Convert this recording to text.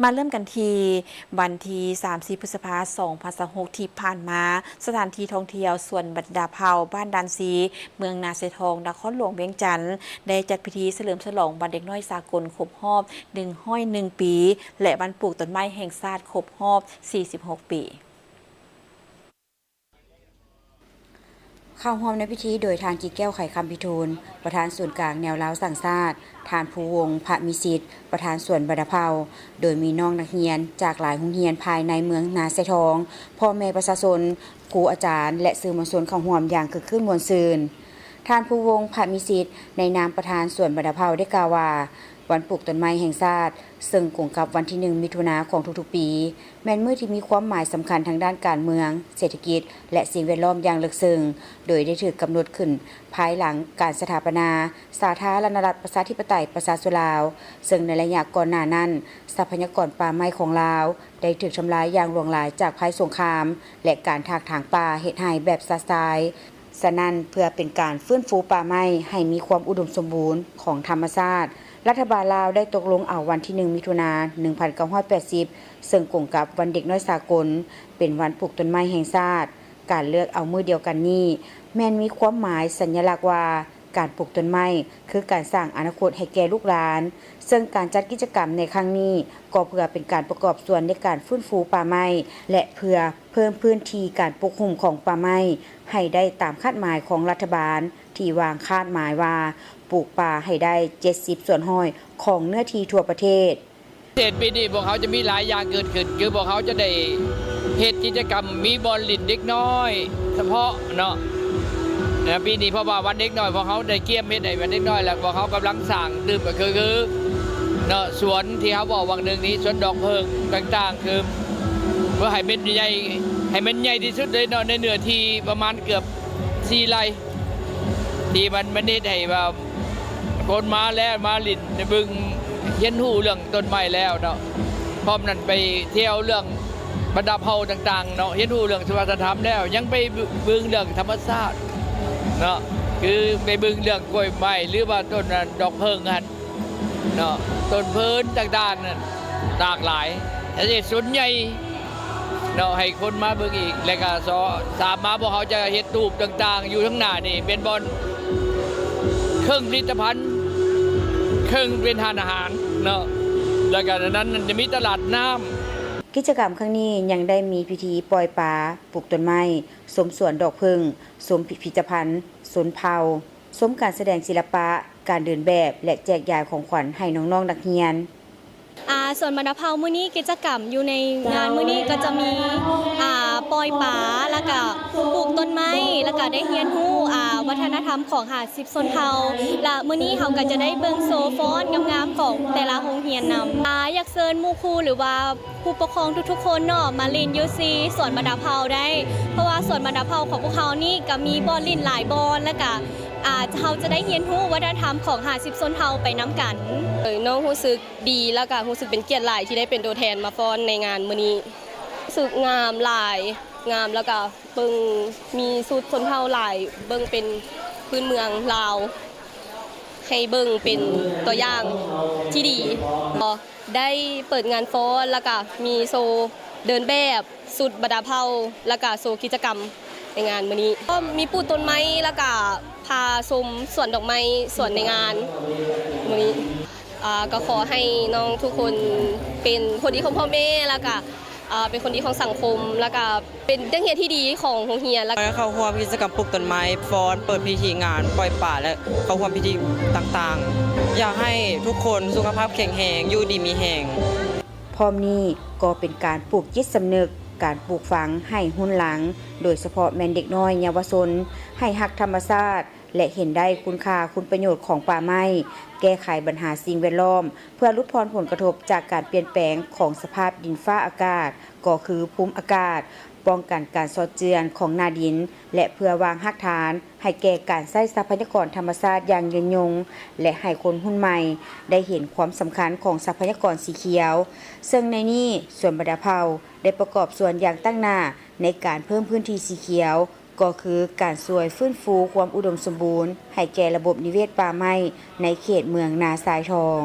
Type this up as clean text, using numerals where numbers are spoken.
มาเริ่มกันที่วันที่30 พฤษภาคม 2026 ที่ผ่านมาสถานที่ท่องเที่ยวสวนบัดดาเผาบ้านดันซีเมืองนาเซทองนครหลวงเวียงจันทร์ได้จัดพิธีเฉลิมฉลองวันเด็กน้อยสากลครบรอบ101 ปีและวันปลูกต้นไม้แห่งชาติครบรอบ 46 ปีเข้าร่วมในพิธีโดยทางจิตแก้วไขคำพิทูลประธานส่วนกลางแนวล้าวสั่งชาติทานภูวงศ์พระมิสิทธิ์ประธานส่วนบัดดาเผาโดยมีน้องนักเรียนจากหลายโรงเรียนภายในเมืองนาเซทองพ่อแม่ประชาชนครูอาจารย์และสื่อมวลชนเข้าร่วมอย่างคึกคืนม่วนซื่นทานภูวงศ์พระมิสิทธิ์ในนามประธานส่วนบัดดาเผาได้กล่าวว่าวันปลูกต้นไม้แห่งชาติซึ่งกงกับวันที่1 มิถุนายนของทุกๆปีแม้นมื้อที่มีความหมายสำคัญทางด้านการเมืองเศรษฐกิจและสิ่งแวดล้อมอย่างลึกซึ้งโดยได้ถูกกำหนดขึ้นภายหลังการสถาปนาสาธารณรัฐประชาธิปไตยประชาชนลาวซึ่งในระยะก่อนหน้านั้นทรัพยากรป่าไม้ของลาวได้ถูกทำลายอย่างหลวงหลายจากภัยสงครามและการถากถางป่าเฮ็ดให้แบบซาซายฉะนั้นเพื่อเป็นการฟื้นฟูป่าไม้ให้มีความอุดมสมบูรณ์ของธรรมชาติรัฐบาลลาวได้ตกลงเอาวันที่1 มิถุนายน 1980ซึ่งกงกับวันเด็กน้อยสากลเป็นวันปลูกต้นไม้แห่งชาติการเลือกเอามื้อเดียวกันนี้แม้นมีความหมายสัญลักษณ์ว่าการปลูกต้นไม้คือการสร้างอนาคตให้แก่ลูกหลานซึ่งการจัดกิจกรรมในครั้งนี้ก็เพื่อเป็นการประกอบส่วนในการฟื้นฟูป่าไม้และเพื่อเพิ่มพื้นที่การปกคลุมของป่าไม้ให้ได้ตามคาดหมายของรัฐบาลที่วางคาดหมายว่าปลูกป่าให้ได้70 ส่วนห้อยของเนื้อที่ทั่วประเทศปีนี้พวกเขาจะมีหลายอย่างเกิดขึ้นคือพวกเขาจะได้เหตุกิจกรรมมีบอลลินเด็กน้อยเฉพาะเนาะปีนี้เพราะว่าวันเด็กน้อยพวกเขาได้เกี่ยมเฮ็ดให้วันเด็กน้อยแล้วพวกเขากำลังสั่งตื่นก็คือเนาะสวนที่เขาบอกวังหนึ่งนี้สวนดอกเพิงต่างๆคือเพื่อให้เป็นใหญ่ให้มันใหญ่ที่สุดเลยเนาะในเนื้อที่ประมาณเกือบ4 ไร่ที่มันได้ให้ว่าคนมาแล้วมาลินในบึงเห็นหูเรื่องต้นไม้แล้วเนาะพร้อมนั้นไปเที่ยวเรื่องบรรดาเผ่าต่างๆเนาะเห็นหูเรื่องวัฒนธรรมแล้วยังไปบึงเรื่องธรรมชาติเนาะคือไปบึงเรื่องกล้วยไม้หรือว่าต้นดอกเพิงกันเนาะต้นเพินต่างๆนั่นหลากหลายแต่ส่วนใหญ่เนาะให้คนมาเบิ่งอีกแล้วก็สามมาพวกเขาจะเฮ็ดตูบต่างๆอยู่ทั้งหน้านี่เป็นบอลเครื่องผลิตภัณฑ์เครื่องเป็นทานอาหารเนาะแล้วก็นั้นจะมีตลาดน้ำกิจกรรมครั้งนี้ยังได้มีพิธีปล่อยปลาปลูกต้นไม้สมสวนดอกผึ้งสมพิพิธภัณฑ์สนเผาสมการแสดงศิลปะการเดินแบบและแจกจ่ายของขวัญให้น้องๆนักเรียนส่วนบัดดาเผามื้อนี้กิจกรรมอยู่ในงานมื้อนี้ก็จะมีปล่อยปลาแล้วก็ปลูกต้นไม้แล้วก็ได้เรียนรู้วัฒนธรรมของ50ชนเผ่าและมื้อนี้เขาก็จะได้เบิ่งโซฟอนงามๆของแต่ละโรงเรียนนำอยากเชิญหมู่ครูหรือว่าผู้ปกครองทุกๆคนเนาะมาเล่นอยู่ซีสวนบัดดาเผาได้เพราะว่าสวนบัดดาเผาของพวกเขานี่ก็มีบอลเล่นหลายบอลแล้วก็เขาจะได้เรียนรู้วัฒนธรรมของ50ชนเผ่าไปน้ำกันน้องรู้สึกดีแล้วก็รู้สึกเป็นเกียรติหลายที่ได้เป็นตัวแทนมาฟ้อนในงานมื้อนี้รู้สึกงามหลายงามแล้วก็เบิ่งมีสุดชนเผ่าหลายเบิ่งเป็นพื้นเมืองลาวให้เบิ่งเป็นตัวอย่างที่ดีได้เปิดงานฟ้อนแล้วก็มีโซเดินแบบสุดบัดดาเผาแล้วก็โซกิจกรรมในงานมื้อนี้ก็มีปลูกต้นไม้แล้วก็พาชมสวนดอกไม้สวนในงานมื้อนี้ก็ขอให้น้องทุกคนเป็นคนดีของพ่อแม่แล้วก็เป็นคนดีของสังคมแล้วก็เป็นนักเรียนที่ดีของโรงเรียนแล้วเข้าร่วมกิจกรรมปลูกต้นไม้ฟ้อนเปิดพิธีงานปล่อยป่าและเข้าร่วมพิธีต่างๆอยากให้ทุกคนสุขภาพแข็งแรงอยู่ดีมีแรงพร้อมนี้ก็เป็นการปลูกจิตสำนึกการปลูกฝังให้หุ้นหลังโดยเฉพาะแม่เด็กน้อยเยาวชนให้ฮักธรรมชาติและเห็นได้คุณค่าคุณประโยชน์ของป่าไม้แก้ไขปัญหาสิ่งแวดล้อมเพื่อลดทอนผลกระทบจากการเปลี่ยนแปลงของสภาพดินฟ้าอากาศก็คือภูมิอากาศป้องกันการซอดเจือนของนาดินและเพื่อวางรากฐานให้แก่การใช้ทรัพยากรธรรมชาติอย่างยืนยงและให้คนรุ่นใหม่ได้เห็นความสำคัญของทรัพยากรสีเขียวซึ่งในนี้สวนบัดดาเผาได้ประกอบส่วนอย่างตั้งหน้าในการเพิ่มพื้นที่สีเขียวก็คือการช่วยฟื้นฟูความอุดมสมบูรณ์ให้แก่ระบบนิเวศป่าไม้ในเขตเมืองนาทรายทอง